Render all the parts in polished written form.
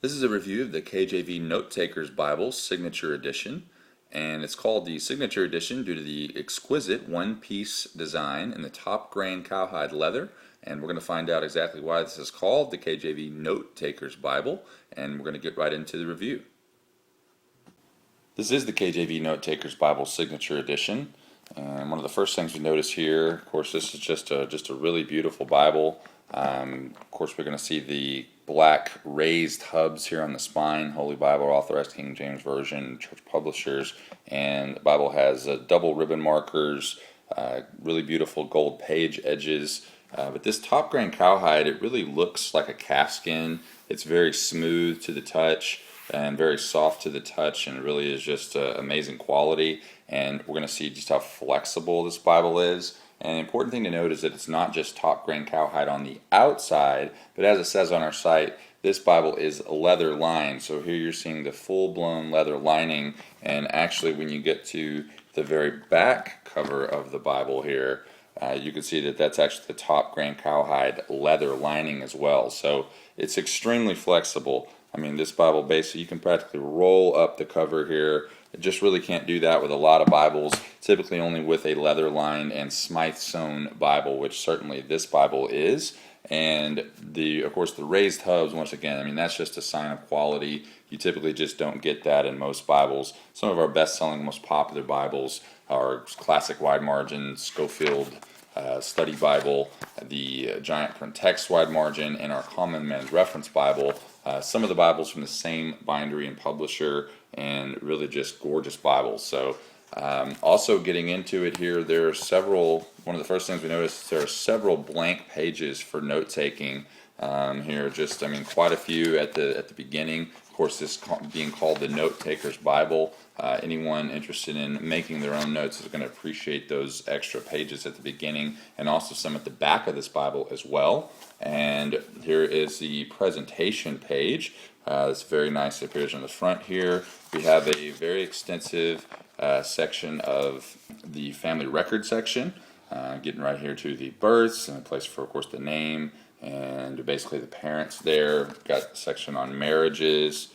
This is a review of the KJV Note Takers Bible Signature Edition, and it's called the Signature Edition due to the exquisite one-piece design in the top grain cowhide leather, and we're going to find out exactly why this is called the KJV Note Takers Bible, and we're going to get right into the review. This is the KJV Note Takers Bible Signature Edition, and one of the first things we notice here, of course, this is just a really beautiful Bible. Of course, we're going to see the black raised hubs here on the spine, Holy Bible, Authorized King James Version, Church Publishers, and the Bible has double ribbon markers, really beautiful gold page edges. But this top grain cowhide, it really looks like a calfskin. It's very smooth to the touch and very soft to the touch, and it really is just amazing quality. And we're going to see just how flexible this Bible is. And the important thing to note is that it's not just top grain cowhide on the outside, but as it says on our site, this Bible is leather lined. So here you're seeing the full-blown leather lining, and actually when you get to the very back cover of the Bible here, you can see that that's actually the top grain cowhide leather lining as well. So it's extremely flexible. I mean, this Bible basically, you can practically roll up the cover here. It just really can't do that with a lot of Bibles, typically only with a leather-lined and sewn Bible, which certainly this Bible is. And of course, the raised hubs, once again, I mean, that's just a sign of quality. You typically just don't get that in most Bibles. Some of our best-selling, most popular Bibles are Classic Wide Margin, Schofield Study Bible, the Giant Print Text Wide Margin, and our Common Man's Reference Bible. Some of the Bibles from the same bindery and publisher, and really just gorgeous Bibles. So also getting into it here, there are one of the first things we noticed, there are several blank pages for note taking here. Just, I mean, quite a few at the beginning. Of course, this being called the Note Takers Bible, anyone interested in making their own notes is going to appreciate those extra pages at the beginning, and also some at the back of this Bible as well. And here is the presentation page. It's very nice. It appears on the front here. We have a very extensive section of the family record section, getting right here to the births, and a place for, of course, the name and basically the parents there. Got a section on marriages,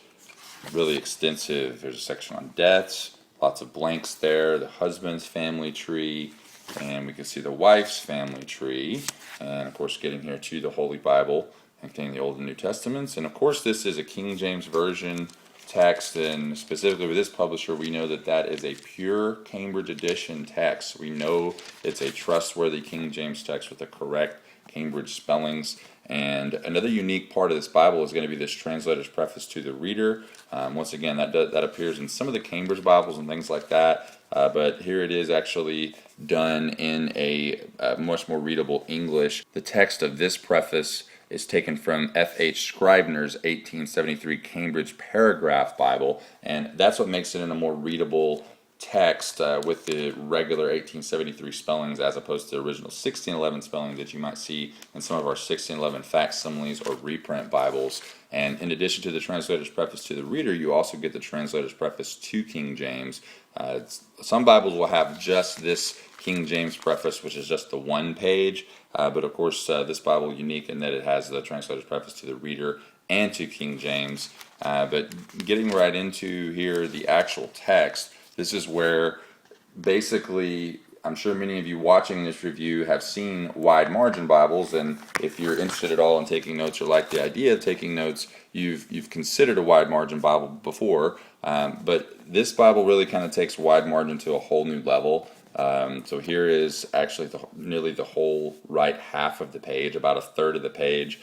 really extensive. There's a section on deaths, lots of blanks there. The husband's family tree, and we can see the wife's family tree, and of course getting here to the Holy Bible containing the Old and New Testaments. And of course this is a King James Version text, and specifically with this publisher we know that that is a pure Cambridge edition text. We know it's a trustworthy King James text with the correct Cambridge spellings. And another unique part of this Bible is going to be this Translators Preface to the reader. Once again, that appears in some of the Cambridge Bibles and things like that, but here it is actually done in a much more readable English. The text of this preface is taken from F.H. Scribner's 1873 Cambridge Paragraph Bible, and that's what makes it in a more readable text with the regular 1873 spellings as opposed to the original 1611 spelling that you might see in some of our 1611 facsimiles or reprint Bibles. And in addition to the Translator's Preface to the reader, you also get the Translator's Preface to King James. Some Bibles will have just this King James preface, which is just the one page, but of course this Bible is unique in that it has the Translator's Preface to the reader and to King James. But getting right into here, the actual text, this is where basically, I'm sure many of you watching this review have seen wide margin Bibles, and if you're interested at all in taking notes or like the idea of taking notes, you've considered a wide margin Bible before, but this Bible really kind of takes wide margin to a whole new level. So here is actually nearly the whole right half of the page, about a third of the page,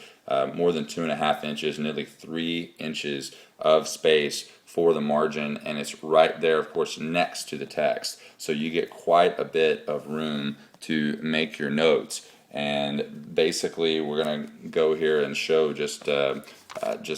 more than 2.5 inches, nearly 3 inches of space for the margin, and it's right there, of course, next to the text. So you get quite a bit of room to make your notes. And basically, we're going to go here and show just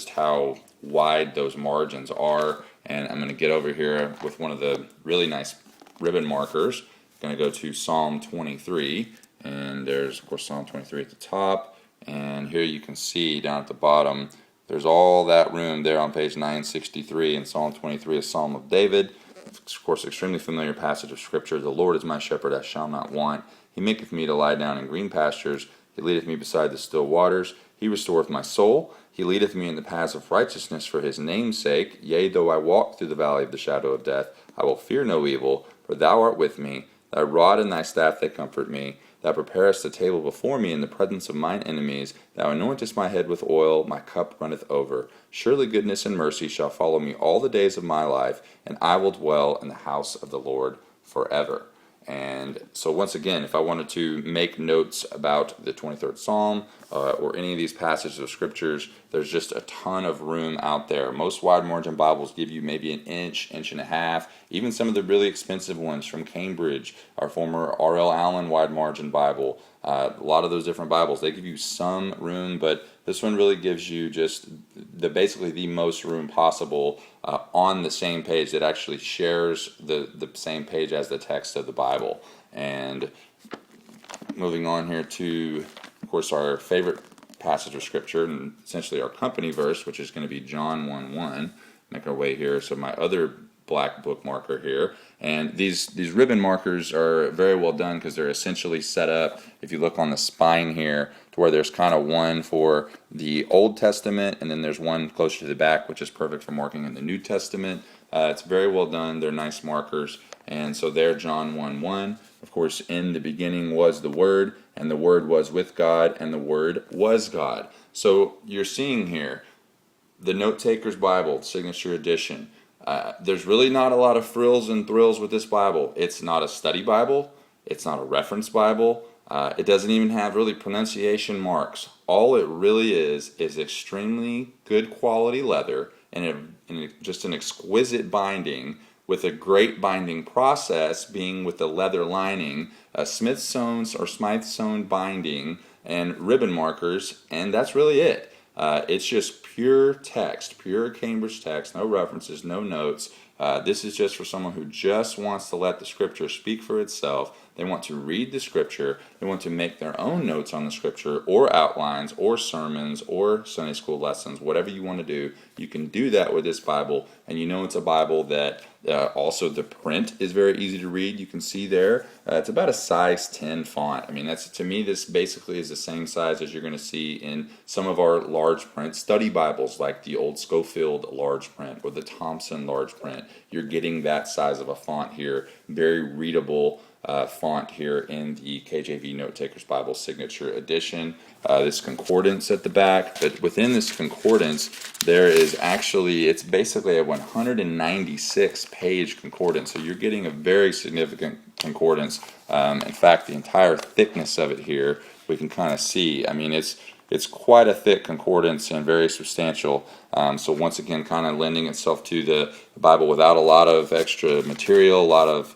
how wide those margins are. And I'm going to get over here with one of the really nice ribbon markers. Going to go to Psalm 23, and there's, of course, Psalm 23 at the top. And here you can see down at the bottom, there's all that room there on page 963, and Psalm 23 is Psalm of David. Of course, extremely familiar passage of Scripture. The Lord is my shepherd, I shall not want. He maketh me to lie down in green pastures. He leadeth me beside the still waters. He restoreth my soul. He leadeth me in the paths of righteousness for his name's sake. Yea, though I walk through the valley of the shadow of death, I will fear no evil, for thou art with me. Thy rod and thy staff, they comfort me. Thou preparest a table before me in the presence of mine enemies. Thou anointest my head with oil, my cup runneth over. Surely goodness and mercy shall follow me all the days of my life, and I will dwell in the house of the Lord forever. And so once again, if I wanted to make notes about the 23rd Psalm or any of these passages of Scriptures, there's just a ton of room out there. Most wide margin Bibles give you maybe an inch, inch and a half. Even some of the really expensive ones from Cambridge, our former R.L. Allen wide margin Bible, a lot of those different Bibles, they give you some room, but this one really gives you just basically the most room possible on the same page that actually shares the same page as the text of the Bible. And moving on here to, of course, our favorite passage of Scripture, and essentially our company verse, which is going to be John 1:1. Make our way here. So my other black book marker here, and these ribbon markers are very well done because they're essentially set up, if you look on the spine here, to where there's kind of one for the Old Testament and then there's one closer to the back, which is perfect for marking in the New Testament. It's very well done. They're nice markers. And so there, John 1:1, of course, in the beginning was the Word, and the Word was with God, and the Word was God. So you're seeing here the Note Takers Bible, Signature Edition. There's really not a lot of frills and thrills with this Bible. It's not a study Bible. It's not a reference Bible. It doesn't even have really pronunciation marks. All it really is extremely good quality leather and just an exquisite binding with a great binding process, being with the leather lining, a Smith sewn or Smythe sewn binding, and ribbon markers, and that's really it. It's just pure text, pure Cambridge text, no references, no notes. This is just for someone who just wants to let the Scripture speak for itself. They want to read the Scripture. They want to make their own notes on the Scripture, or outlines, or sermons, or Sunday school lessons, whatever you want to do. You can do that with this Bible, and you know it's a Bible that also the print is very easy to read. You can see there, it's about a size 10 font. I mean, to me, this basically is the same size as you're going to see in some of our large print study Bibles, like the old Schofield large print or the Thompson large print. You're getting that size of a font here, very readable font here in the KJV Note Takers Bible Signature Edition. This concordance at the back, but within this concordance there is actually, it's basically a 196 page concordance, so you're getting a very significant concordance. In fact, the entire thickness of it here we can kind of see. I mean, it's quite a thick concordance and very substantial. So once again, kind of lending itself to the Bible without a lot of extra material, a lot of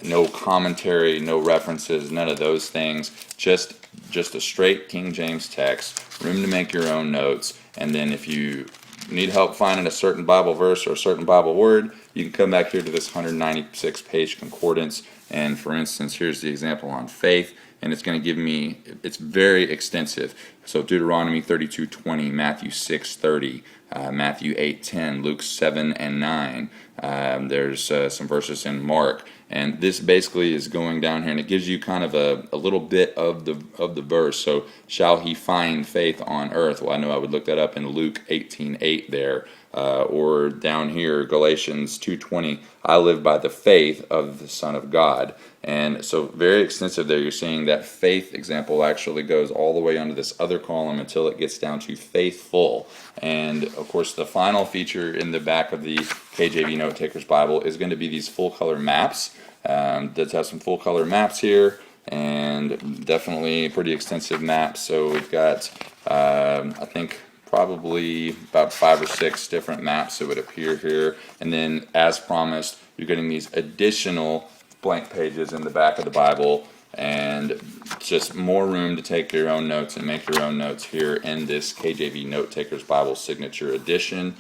no commentary, no references, none of those things. Just a straight King James text, room to make your own notes, and then if you need help finding a certain Bible verse or a certain Bible word, you can come back here to this 196 page concordance. And for instance, here's the example on faith, and it's going to give me, it's very extensive. So Deuteronomy 32:20, Matthew 6:30, Matthew 8:10, Luke 7 and 9. There's some verses in Mark, and this basically is going down here, and it gives you kind of a little bit of the verse. So shall he find faith on earth? Well, I know I would look that up in Luke 18:8 there, or down here Galatians 2:20. I live by the faith of the Son of God. And so very extensive there. You're seeing that faith example actually goes all the way under this other column until it gets down to faithful. And of course the final feature in the back of the KJV Note Takers Bible is going to be these full color maps. Does have some full color maps here, and definitely pretty extensive maps. So we've got I think probably about 5 or 6 different maps that would appear here, and then as promised you're getting these additional blank pages in the back of the Bible, and just more room to take your own notes and make your own notes here in this KJV Note Takers Bible Signature Edition.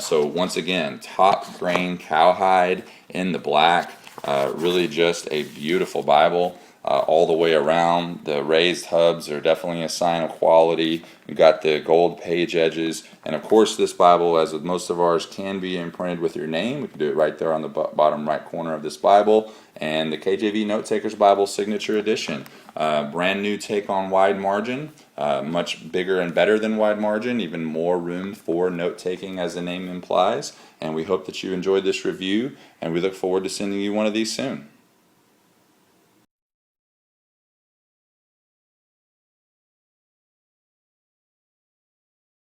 So once again, top grain cowhide in the black, really just a beautiful Bible. all the way around. The raised hubs are definitely a sign of quality. We've got the gold page edges, and of course this Bible, as with most of ours, can be imprinted with your name. We can do it right there on the bottom right corner of this Bible. And the KJV Note Takers Bible Signature Edition, brand new take on wide margin, much bigger and better than wide margin, even more room for note taking as the name implies. And we hope that you enjoyed this review, and we look forward to sending you one of these soon.